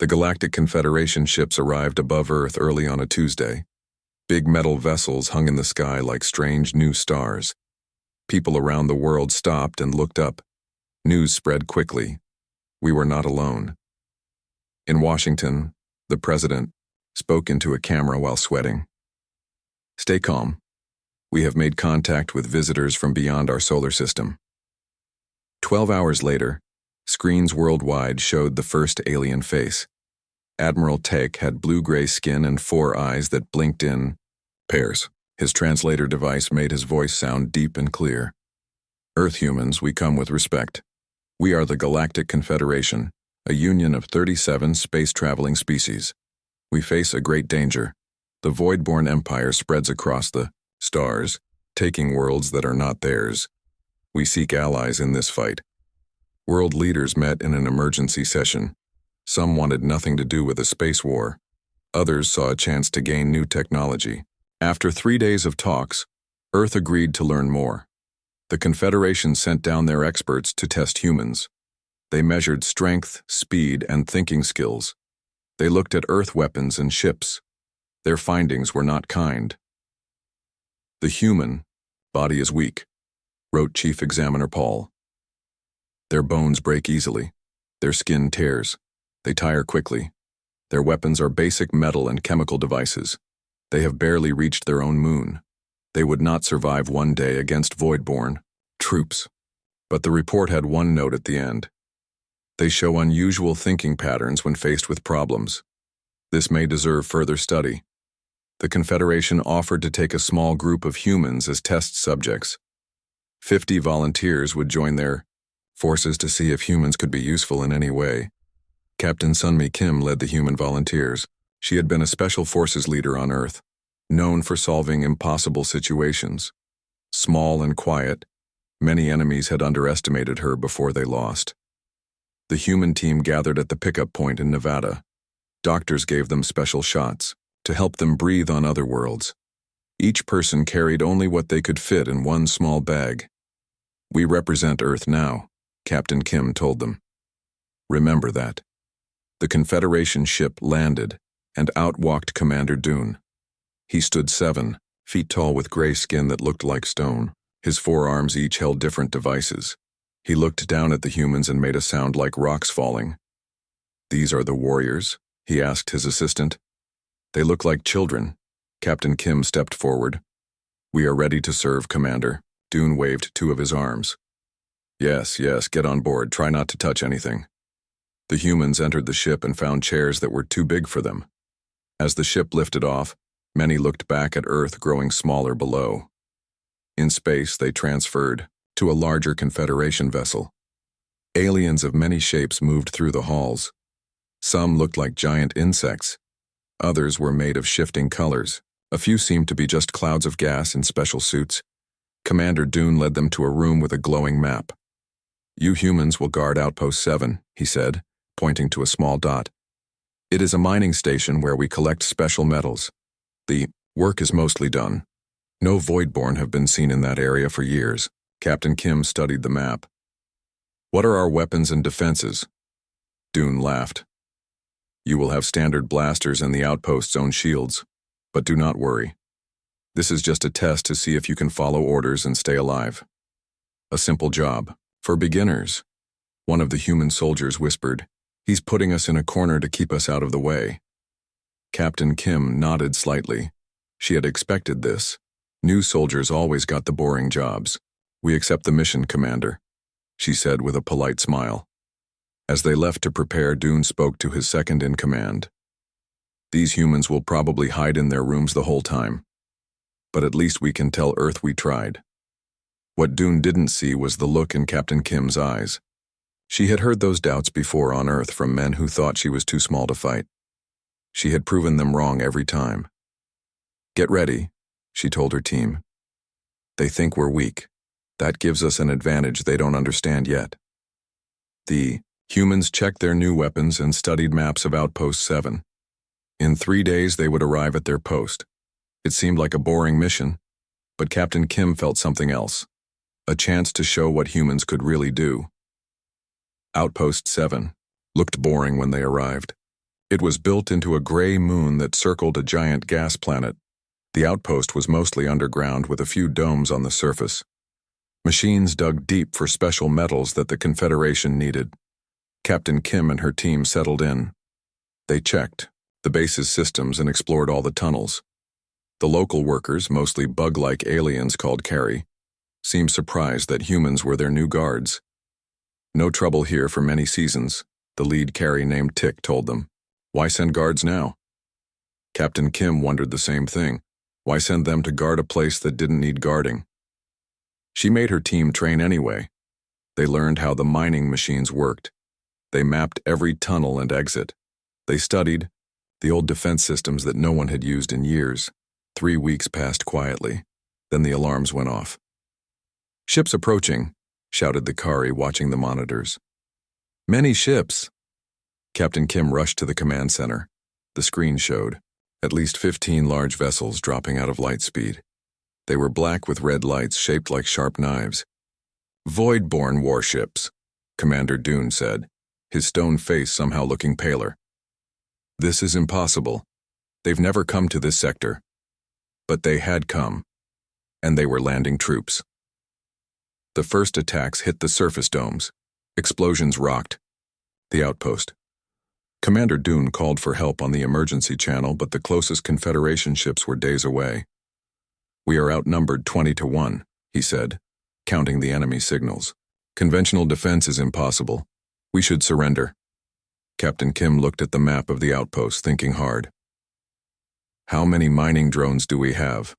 The Galactic Confederation ships arrived above Earth early on a Tuesday. Big metal vessels hung in the sky like strange new stars. People around the world stopped and looked up. News spread quickly. We were not alone. In Washington, the president spoke into a camera while sweating. "Stay calm. We have made contact with visitors from beyond our solar system." 12 hours later, screens worldwide showed the first alien face. Admiral Take had blue-gray skin and 4 eyes that blinked in pairs. His translator device made his voice sound deep and clear. "Earth humans, we come with respect. We are the Galactic Confederation, a union of 37 space-traveling species. We face a great danger. The void-born empire spreads across the stars, taking worlds that are not theirs. We seek allies in this fight." World leaders met in an emergency session. Some wanted nothing to do with a space war. Others saw a chance to gain new technology. After 3 days of talks, Earth agreed to learn more. The Confederation sent down their experts to test humans. They measured strength, speed, and thinking skills. They looked at Earth weapons and ships. Their findings were not kind. "The human body is weak," wrote Chief Examiner Paul. "Their bones break easily. Their skin tears. They tire quickly. Their weapons are basic metal and chemical devices. They have barely reached their own moon. They would not survive one day against void-born troops." But the report had one note at the end. "They show unusual thinking patterns when faced with problems. This may deserve further study." The Confederation offered to take a small group of humans as test subjects. 50 volunteers would join their forces to see if humans could be useful in any way. Captain Sunmi Kim led the human volunteers. She had been a special forces leader on Earth, known for solving impossible situations. Small and quiet, many enemies had underestimated her before they lost. The human team gathered at the pickup point in Nevada. Doctors gave them special shots to help them breathe on other worlds. Each person carried only what they could fit in one small bag. "We represent Earth now," Captain Kim told them. "Remember that." The Confederation ship landed, and out walked Commander Dune. He stood 7 feet tall with gray skin that looked like stone. His 4 arms each held different devices. He looked down at the humans and made a sound like rocks falling. "These are the warriors?" he asked his assistant. "They look like children." Captain Kim stepped forward. "We are ready to serve, Commander." Dune waved 2 of his arms. Yes, get on board. Try not to touch anything." The humans entered the ship and found chairs that were too big for them. As the ship lifted off, many looked back at Earth growing smaller below. In space, they transferred to a larger Confederation vessel. Aliens of many shapes moved through the halls. Some looked like giant insects. Others were made of shifting colors. A few seemed to be just clouds of gas in special suits. Commander Dune led them to a room with a glowing map. "You humans will guard Outpost 7, he said, pointing to a small dot. "It is a mining station where we collect special metals. The work is mostly done. No voidborn have been seen in that area for years." Captain Kim studied the map. "What are our weapons and defenses?" Dune laughed. "You will have standard blasters and the outpost's own shields, but do not worry. This is just a test to see if you can follow orders and stay alive. A simple job. For beginners," one of the human soldiers whispered. "He's putting us in a corner to keep us out of the way." Captain Kim nodded slightly. She had expected this. New soldiers always got the boring jobs. "We accept the mission, Commander," she said with a polite smile. As they left to prepare, Dune spoke to his second-in-command. "These humans will probably hide in their rooms the whole time. But at least we can tell Earth we tried." What Dune didn't see was the look in Captain Kim's eyes. She had heard those doubts before on Earth from men who thought she was too small to fight. She had proven them wrong every time. "Get ready," she told her team. "They think we're weak. That gives us an advantage they don't understand yet." The humans checked their new weapons and studied maps of Outpost 7. In 3 days they would arrive at their post. It seemed like a boring mission, but Captain Kim felt something else. A chance to show what humans could really do. Outpost 7 looked boring when they arrived. It was built into a gray moon that circled a giant gas planet. The outpost was mostly underground with a few domes on the surface. Machines dug deep for special metals that the Confederation needed. Captain Kim and her team settled in. They checked the base's systems and explored all the tunnels. The local workers, mostly bug-like aliens called Carrie, seemed surprised that humans were their new guards. No trouble here for many seasons, the lead Carrie named Tick told them. Why send guards now? Captain Kim wondered the same thing. Why send them to guard a place that didn't need guarding? She made her team train anyway. They learned how the mining machines worked. They mapped every tunnel and exit. They studied the old defense systems that no one had used in years. 3 weeks passed quietly. Then the alarms went off. "Ships approaching," shouted the Kari, watching the monitors. "Many ships." Captain Kim rushed to the command center. The screen showed at least 15 large vessels dropping out of light speed. They were black with red lights shaped like sharp knives. "Void-born warships," Commander Dune said, his stone face somehow looking paler. "This is impossible. They've never come to this sector." But they had come, and they were landing troops. The first attacks hit the surface domes. Explosions rocked the outpost. Commander Dune called for help on the emergency channel, but the closest Confederation ships were days away. "We are outnumbered 20-1, he said, counting the enemy signals. "Conventional defense is impossible. We should surrender." Captain Kim looked at the map of the outpost, thinking hard. "How many mining drones do we have?"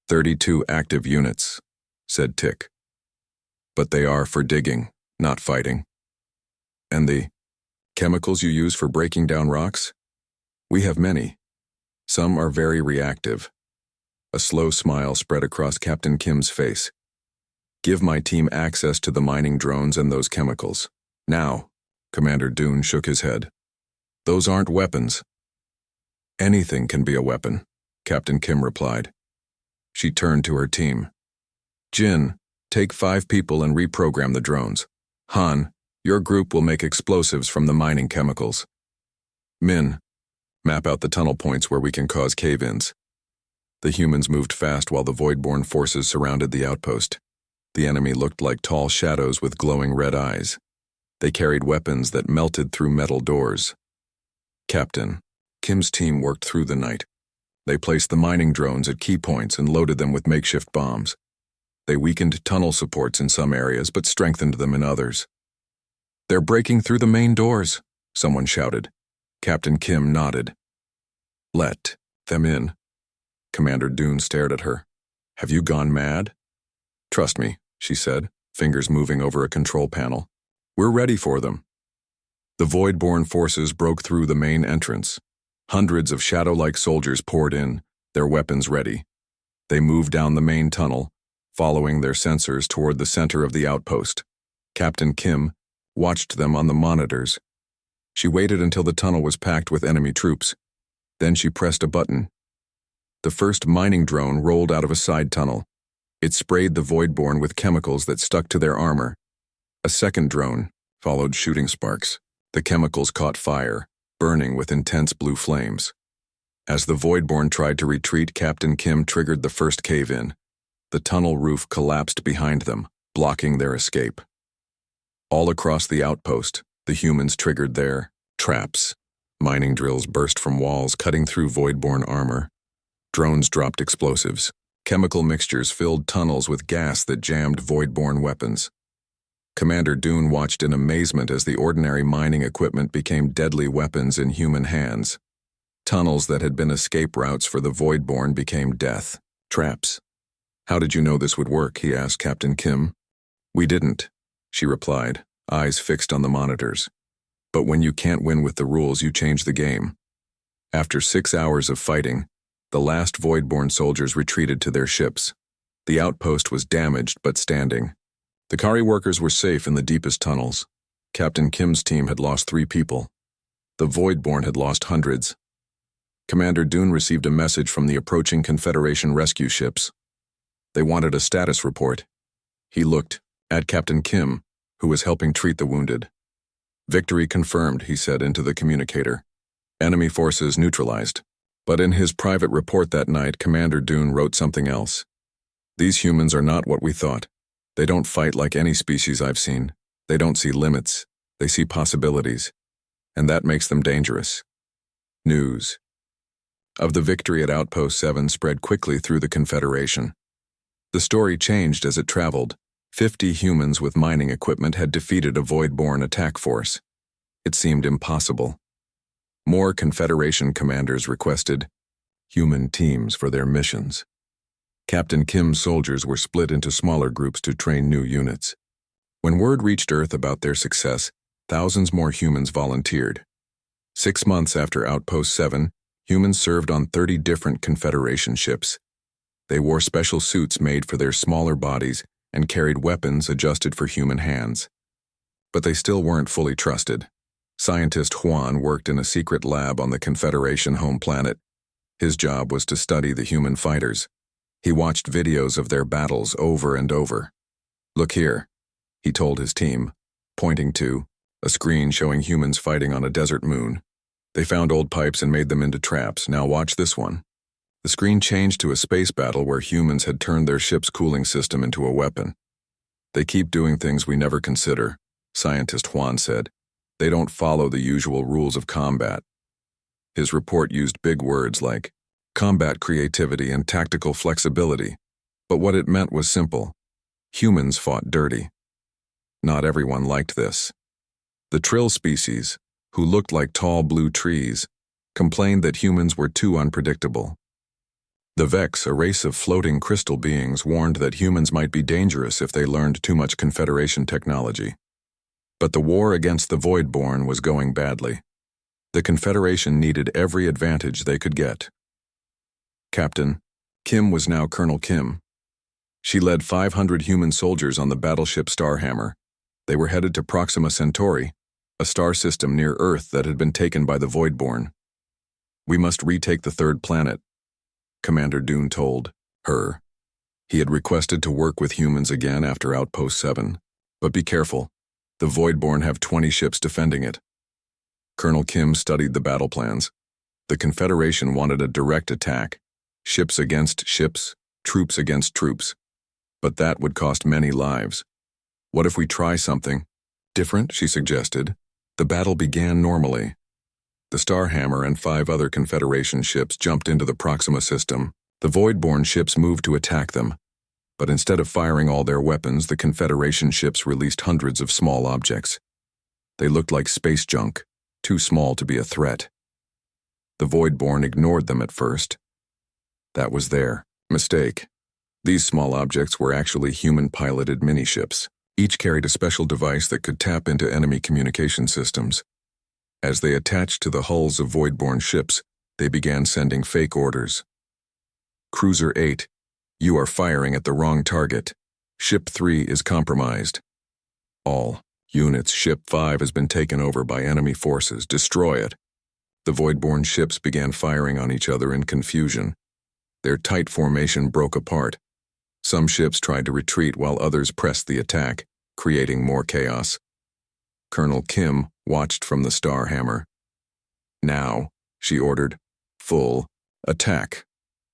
32 active units, said Tick. "But they are for digging, not fighting." "And the chemicals you use for breaking down rocks?" "We have many. Some are very reactive." A slow smile spread across Captain Kim's face. "Give my team access to the mining drones and those chemicals. Now." Commander Dune shook his head. "Those aren't weapons." "Anything can be a weapon," Captain Kim replied. She turned to her team. "Jin, take 5 people and reprogram the drones. Han, your group will make explosives from the mining chemicals. Min, map out the tunnel points where we can cause cave-ins." The humans moved fast while the void-born forces surrounded the outpost. The enemy looked like tall shadows with glowing red eyes. They carried weapons that melted through metal doors. Captain Kim's team worked through the night. They placed the mining drones at key points and loaded them with makeshift bombs. They weakened tunnel supports in some areas but strengthened them in others. "They're breaking through the main doors," someone shouted. Captain Kim nodded. "Let them in." Commander Dune stared at her. "Have you gone mad?" "Trust me," she said, fingers moving over a control panel. "We're ready for them." The void-born forces broke through the main entrance. Hundreds of shadow-like soldiers poured in, their weapons ready. They moved down the main tunnel, following their sensors toward the center of the outpost. Captain Kim watched them on the monitors. She waited until the tunnel was packed with enemy troops. Then she pressed a button. The first mining drone rolled out of a side tunnel. It sprayed the void-born with chemicals that stuck to their armor. A second drone followed, shooting sparks. The chemicals caught fire, burning with intense blue flames. As the void-born tried to retreat, Captain Kim triggered the first cave-in. The tunnel roof collapsed behind them, blocking their escape. All across the outpost, the humans triggered their traps. Mining drills burst from walls, cutting through void-born armor. Drones dropped explosives. Chemical mixtures filled tunnels with gas that jammed void-born weapons. Commander Dune watched in amazement as the ordinary mining equipment became deadly weapons in human hands. Tunnels that had been escape routes for the void-born became death traps. "How did you know this would work?" he asked Captain Kim. "We didn't," she replied, eyes fixed on the monitors. "But when you can't win with the rules, you change the game." After 6 hours of fighting, the last void-born soldiers retreated to their ships. The outpost was damaged but standing. The Kari workers were safe in the deepest tunnels. Captain Kim's team had lost 3 people. The void-born had lost hundreds. Commander Dune received a message from the approaching Confederation rescue ships. They wanted a status report. He looked at Captain Kim, who was helping treat the wounded. "Victory confirmed," he said into the communicator. Enemy forces neutralized. But in his private report that night, Commander Dune wrote something else. These humans are not what we thought. They don't fight like any species I've seen. They don't see limits. They see possibilities. And that makes them dangerous. News of the victory at Outpost 7 spread quickly through the Confederation. The story changed as it traveled. 50 humans with mining equipment had defeated a void-born attack force. It seemed impossible. More Confederation commanders requested human teams for their missions. Captain Kim's soldiers were split into smaller groups to train new units. When word reached Earth about their success, thousands more humans volunteered. 6 months after Outpost 7, humans served on 30 different Confederation ships. They wore special suits made for their smaller bodies and carried weapons adjusted for human hands. But they still weren't fully trusted. Scientist Juan worked in a secret lab on the Confederation home planet. His job was to study the human fighters. He watched videos of their battles over and over. "Look here," he told his team, pointing to a screen showing humans fighting on a desert moon. "They found old pipes and made them into traps. Now watch this one." The screen changed to a space battle where humans had turned their ship's cooling system into a weapon. "They keep doing things we never consider," Scientist Juan said. "They don't follow the usual rules of combat." His report used big words like combat creativity and tactical flexibility, but what it meant was simple. Humans fought dirty. Not everyone liked this. The Trill species, who looked like tall blue trees, complained that humans were too unpredictable. The Vex, a race of floating crystal beings, warned that humans might be dangerous if they learned too much Confederation technology. But the war against the Voidborn was going badly. The Confederation needed every advantage they could get. Captain Kim was now Colonel Kim. She led 500 human soldiers on the battleship Starhammer. They were headed to Proxima Centauri, a star system near Earth that had been taken by the Voidborn. "We must retake the third planet," Commander Dune told her. He had requested to work with humans again after Outpost 7. "But be careful. The Voidborn have 20 ships defending it." Colonel Kim studied the battle plans. The Confederation wanted a direct attack, ships against ships, troops against troops. But that would cost many lives. "What if we try something different?" she suggested. The battle began normally. The Starhammer and 5 other Confederation ships jumped into the Proxima system. The Voidborn ships moved to attack them. But instead of firing all their weapons, the Confederation ships released hundreds of small objects. They looked like space junk, too small to be a threat. The Voidborn ignored them at first. That was their mistake. These small objects were actually human-piloted miniships. Each carried a special device that could tap into enemy communication systems. As they attached to the hulls of Voidborn ships, they began sending fake orders. "Cruiser 8, you are firing at the wrong target. Ship 3 is compromised. All units, Ship 5 has been taken over by enemy forces. Destroy it." The Voidborn ships began firing on each other in confusion. Their tight formation broke apart. Some ships tried to retreat while others pressed the attack, creating more chaos. Colonel Kim watched from the Starhammer. "Now," she ordered, "full attack."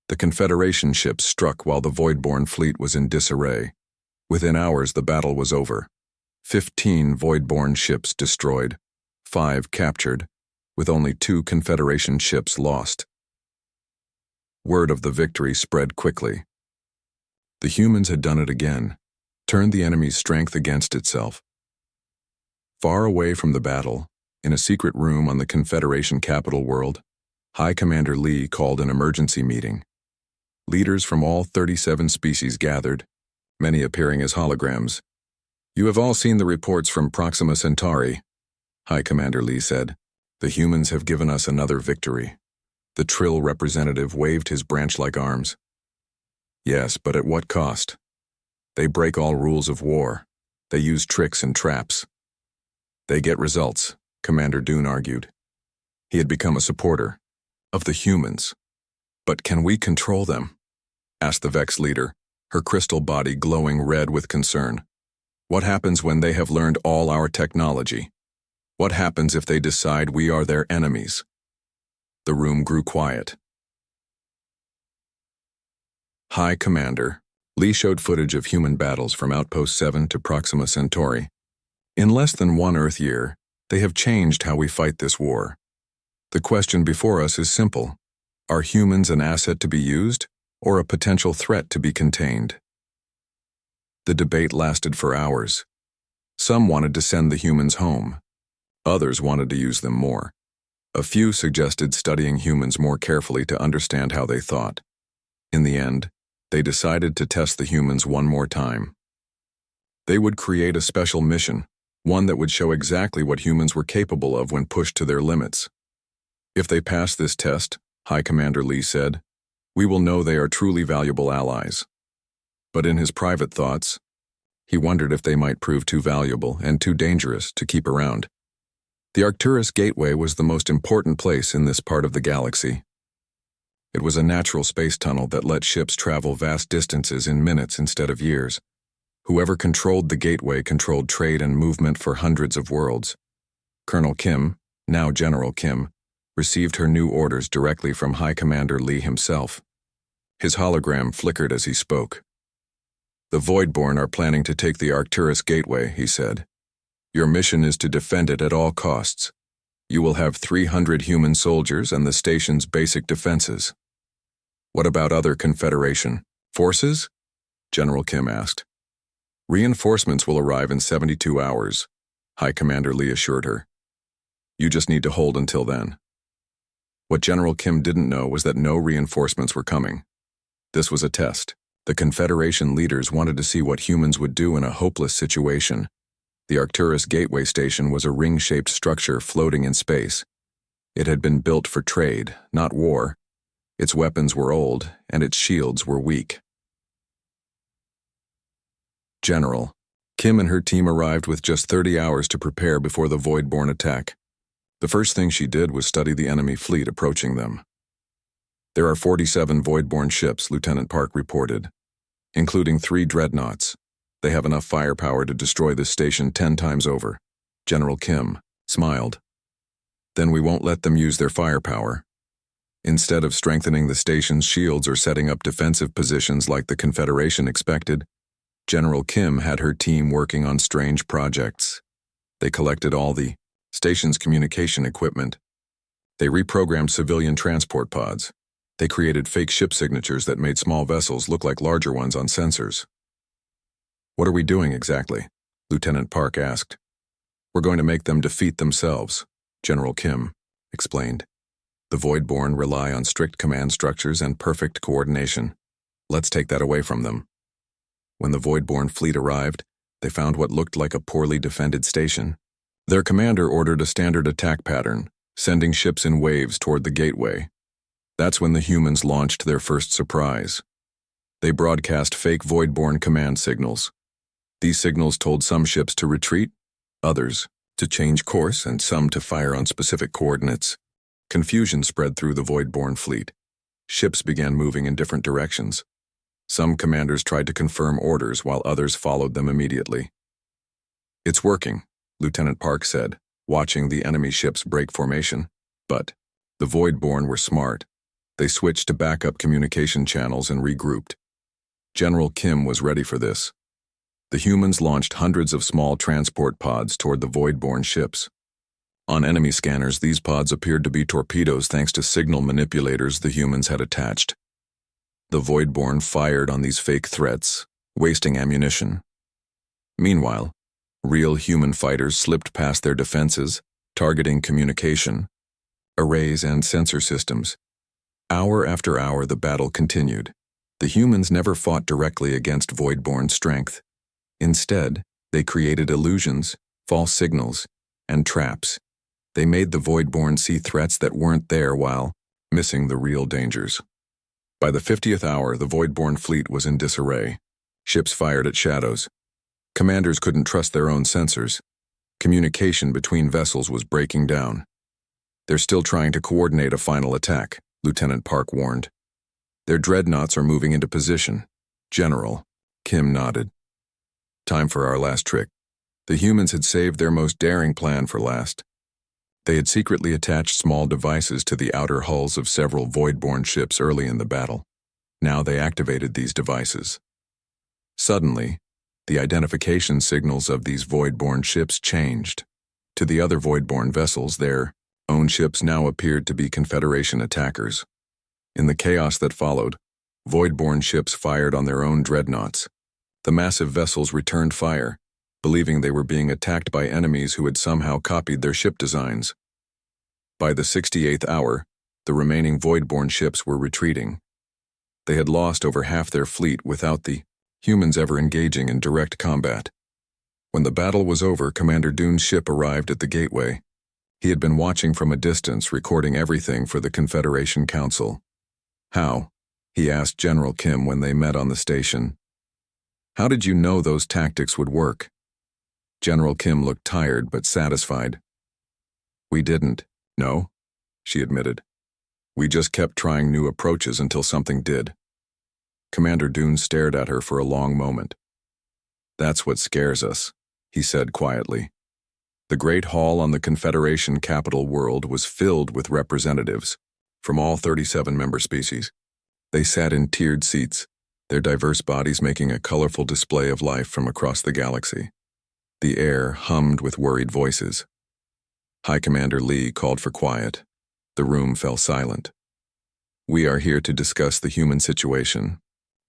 The Confederation ships struck while the Voidborn fleet was in disarray. Within hours, the battle was over. 15 Voidborn ships destroyed, 5 captured, with only 2 Confederation ships lost. Word of the victory spread quickly. The humans had done it again, turned the enemy's strength against itself. Far away from the battle, in a secret room on the Confederation capital world, High Commander Lee called an emergency meeting. Leaders from all 37 species gathered, many appearing as holograms. "You have all seen the reports from Proxima Centauri," High Commander Lee said. "The humans have given us another victory." The Trill representative waved his branch-like arms. "Yes, but at what cost? They break all rules of war. They use tricks and traps." "They get results," Commander Dune argued. He had become a supporter of the humans. "But can we control them?" asked the Vex leader, her crystal body glowing red with concern. "What happens when they have learned all our technology? What happens if they decide we are their enemies?" The room grew quiet. High Commander. Lee showed footage of human battles from Outpost 7 to Proxima Centauri. In less than one Earth year, they have changed how we fight this war. The question before us is simple. Are humans an asset to be used, or a potential threat to be contained? The debate lasted for hours. Some wanted to send the humans home. Others wanted to use them more. A few suggested studying humans more carefully to understand how they thought. In the end, they decided to test the humans one more time. They would create a special mission, one that would show exactly what humans were capable of when pushed to their limits. If they pass this test, High Commander Lee said, we will know they are truly valuable allies. But in his private thoughts, he wondered if they might prove too valuable and too dangerous to keep around. The Arcturus Gateway was the most important place in this part of the galaxy. It was a natural space tunnel that let ships travel vast distances in minutes instead of years. Whoever controlled the gateway controlled trade and movement for hundreds of worlds. Colonel Kim, now General Kim, received her new orders directly from High Commander Lee himself. His hologram flickered as he spoke. The Voidborn are planning to take the Arcturus Gateway, he said. Your mission is to defend it at all costs. You will have 300 human soldiers and the station's basic defenses. What about other Confederation forces? General Kim asked. Reinforcements will arrive in 72 hours, High Commander Lee assured her. You just need to hold until then. What General Kim didn't know was that no reinforcements were coming. This was a test. The Confederation leaders wanted to see what humans would do in a hopeless situation. The Arcturus Gateway Station was a ring-shaped structure floating in space. It had been built for trade, not war. Its weapons were old, and its shields were weak. General, Kim and her team arrived with just 30 hours to prepare before the Voidborn attack. The first thing she did was study the enemy fleet approaching them. There are 47 Voidborn ships, Lieutenant Park reported, including 3 dreadnoughts. They have enough firepower to destroy this station 10 times over. General Kim smiled. Then we won't let them use their firepower. Instead of strengthening the station's shields or setting up defensive positions like the Confederation expected, General Kim had her team working on strange projects. They collected all the station's communication equipment. They reprogrammed civilian transport pods. They created fake ship signatures that made small vessels look like larger ones on sensors. What are we doing exactly? Lieutenant Park asked. We're going to make them defeat themselves, General Kim explained. The Voidborn rely on strict command structures and perfect coordination. Let's take that away from them. When the Voidborn fleet arrived, they found what looked like a poorly defended station. Their commander ordered a standard attack pattern, sending ships in waves toward the gateway. That's when the humans launched their first surprise. They broadcast fake Voidborn command signals. These signals told some ships to retreat, others to change course, and some to fire on specific coordinates. Confusion spread through the Voidborn fleet. Ships began moving in different directions. Some commanders tried to confirm orders while others followed them immediately. It's working, Lieutenant Park said, watching the enemy ships break formation. But the Voidborn were smart. They switched to backup communication channels and regrouped. General Kim was ready for this. The humans launched hundreds of small transport pods toward the Voidborn ships. On enemy scanners, these pods appeared to be torpedoes thanks to signal manipulators the humans had attached. The Voidborn fired on these fake threats, wasting ammunition. Meanwhile, real human fighters slipped past their defenses, targeting communication, arrays, and sensor systems. Hour after hour, the battle continued. The humans never fought directly against Voidborn's strength. Instead, they created illusions, false signals, and traps. They made the Voidborn see threats that weren't there while missing the real dangers. By the 50th hour, the Voidborn fleet was in disarray. Ships fired at shadows. Commanders couldn't trust their own sensors. Communication between vessels was breaking down. They're still trying to coordinate a final attack, Lieutenant Park warned. Their dreadnoughts are moving into position. General, Kim nodded. Time for our last trick. The humans had saved their most daring plan for last. They had secretly attached small devices to the outer hulls of several void-borne ships early in the battle. Now they activated these devices. Suddenly, the identification signals of these void-borne ships changed. To the other void-borne vessels, their own ships now appeared to be Confederation attackers. In the chaos that followed, void-borne ships fired on their own dreadnoughts. The massive vessels returned fire, believing they were being attacked by enemies who had somehow copied their ship designs. By the 68th hour, the remaining void-borne ships were retreating. They had lost over half their fleet without the humans ever engaging in direct combat. When the battle was over, Commander Dune's ship arrived at the gateway. He had been watching from a distance, recording everything for the Confederation Council. "How?" he asked General Kim when they met on the station. "How did you know those tactics would work?" General Kim looked tired but satisfied. "We didn't know," she admitted. "We just kept trying new approaches until something did." Commander Dune stared at her for a long moment. "That's what scares us," he said quietly. The Great Hall on the Confederation capital world was filled with representatives from all 37 member species. They sat in tiered seats, their diverse bodies making a colorful display of life from across the galaxy. The air hummed with worried voices. High Commander Lee called for quiet. The room fell silent. "We are here to discuss the human situation,"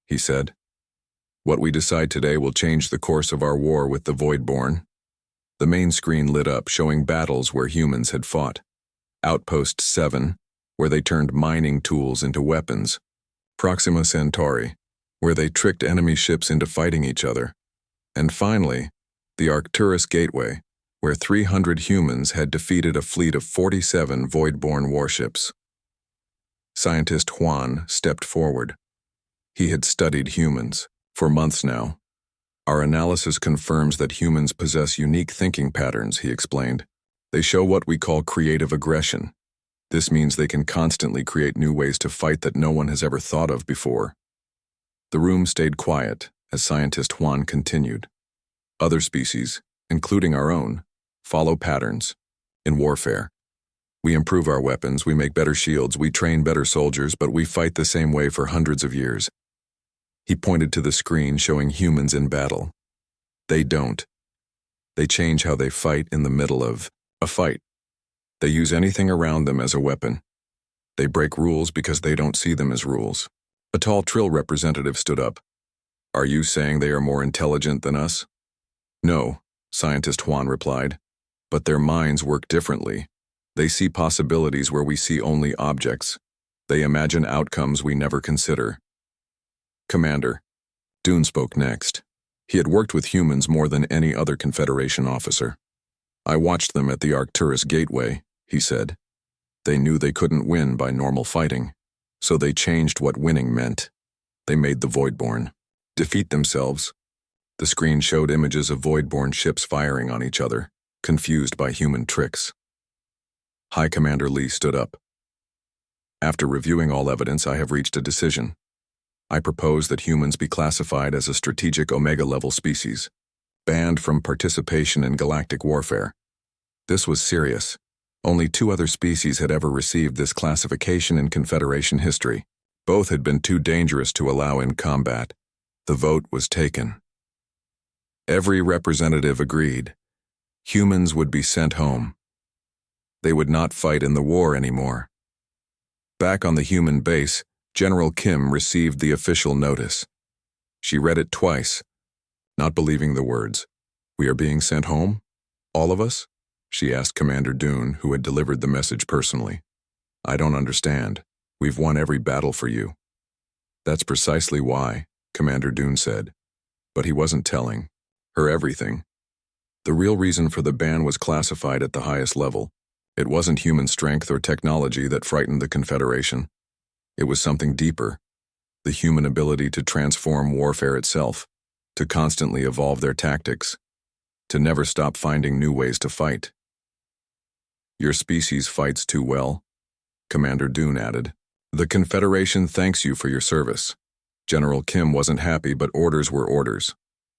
he said. "What we decide today will change the course of our war with the Voidborn." The main screen lit up, showing battles where humans had fought. Outpost 7, where they turned mining tools into weapons. Proxima Centauri, where they tricked enemy ships into fighting each other. And finally, the Arcturus Gateway, where 300 humans had defeated a fleet of 47 Voidborn warships. Scientist Juan stepped forward. He had studied humans for months now. "Our analysis confirms that humans possess unique thinking patterns," he explained. "They show what we call creative aggression. This means they can constantly create new ways to fight that no one has ever thought of before." The room stayed quiet as Scientist Juan continued. "Other species, including our own, follow patterns. In warfare, we improve our weapons, we make better shields, we train better soldiers, but we fight the same way for hundreds of years." He pointed to the screen showing humans in battle. "They don't. They change how they fight in the middle of a fight. They use anything around them as a weapon. They break rules because they don't see them as rules." A tall Trill representative stood up. "Are you saying they are more intelligent than us?" "No," Scientist Juan replied. "But their minds work differently. They see possibilities where we see only objects. They imagine outcomes we never consider." "Commander," Dune spoke next. He had worked with humans more than any other Confederation officer. "I watched them at the Arcturus Gateway," he said. "They knew they couldn't win by normal fighting, so they changed what winning meant. They made the Voidborn defeat themselves." The screen showed images of Voidborn ships firing on each other, confused by human tricks. High Commander Lee stood up. "After reviewing all evidence, I have reached a decision. I propose that humans be classified as a strategic Omega-level species, banned from participation in galactic warfare." This was serious. Only 2 other species had ever received this classification in Confederation history. Both had been too dangerous to allow in combat. The vote was taken. Every representative agreed. Humans would be sent home. They would not fight in the war anymore. Back on the human base, General Kim received the official notice. She read it twice, not believing the words. "We are being sent home? All of us?" she asked Commander Dune, who had delivered the message personally. "I don't understand. We've won every battle for you." "That's precisely why," Commander Dune said. But he wasn't telling her everything. The real reason for the ban was classified at the highest level. It wasn't human strength or technology that frightened the Confederation. It was something deeper, the human ability to transform warfare itself, to constantly evolve their tactics, to never stop finding new ways to fight. "Your species fights too well," Commander Dune added. "The Confederation thanks you for your service." General Kim wasn't happy, but orders were orders.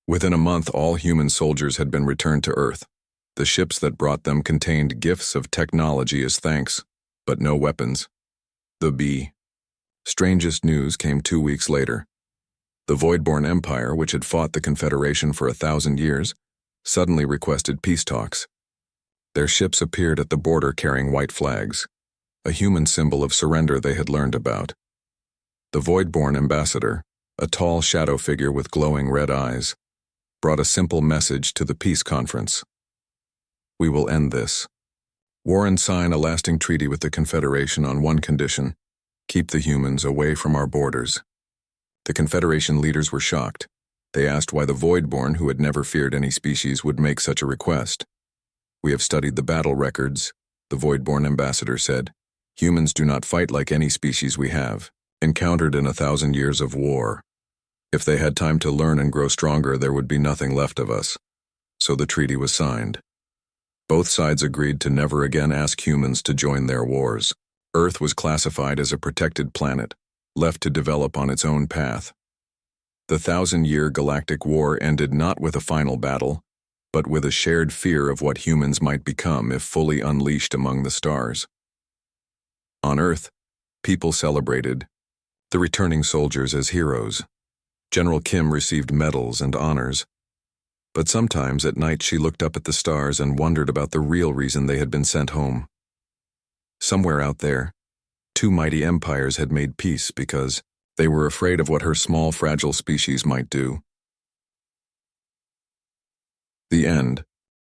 Within a month, all human soldiers had been returned to Earth. The ships that brought them contained gifts of technology as thanks, but no weapons. The B. Strangest news came 2 weeks later. The Voidborn Empire, which had fought the Confederation for 1,000 years, suddenly requested peace talks. Their ships appeared at the border carrying white flags, a human symbol of surrender they had learned about. The Voidborn ambassador, a tall shadow figure with glowing red eyes, brought a simple message to the peace conference. We will end this. War and sign a lasting treaty with the Confederation on one condition: keep the humans away from our borders. The Confederation leaders were shocked. They asked why the Voidborn, who had never feared any species, would make such a request. We have studied the battle records, the Voidborn ambassador said. Humans do not fight like any species we have, encountered in 1,000 years of war. If they had time to learn and grow stronger, there would be nothing left of us. So the treaty was signed. Both sides agreed to never again ask humans to join their wars. Earth was classified as a protected planet, left to develop on its own path. The 1,000-year Galactic War ended not with a final battle, but with a shared fear of what humans might become if fully unleashed among the stars. On Earth, people celebrated the returning soldiers as heroes. General Kim received medals and honors, but sometimes at night she looked up at the stars and wondered about the real reason they had been sent home. Somewhere out there, 2 mighty empires had made peace because they were afraid of what her small, fragile species might do. The end.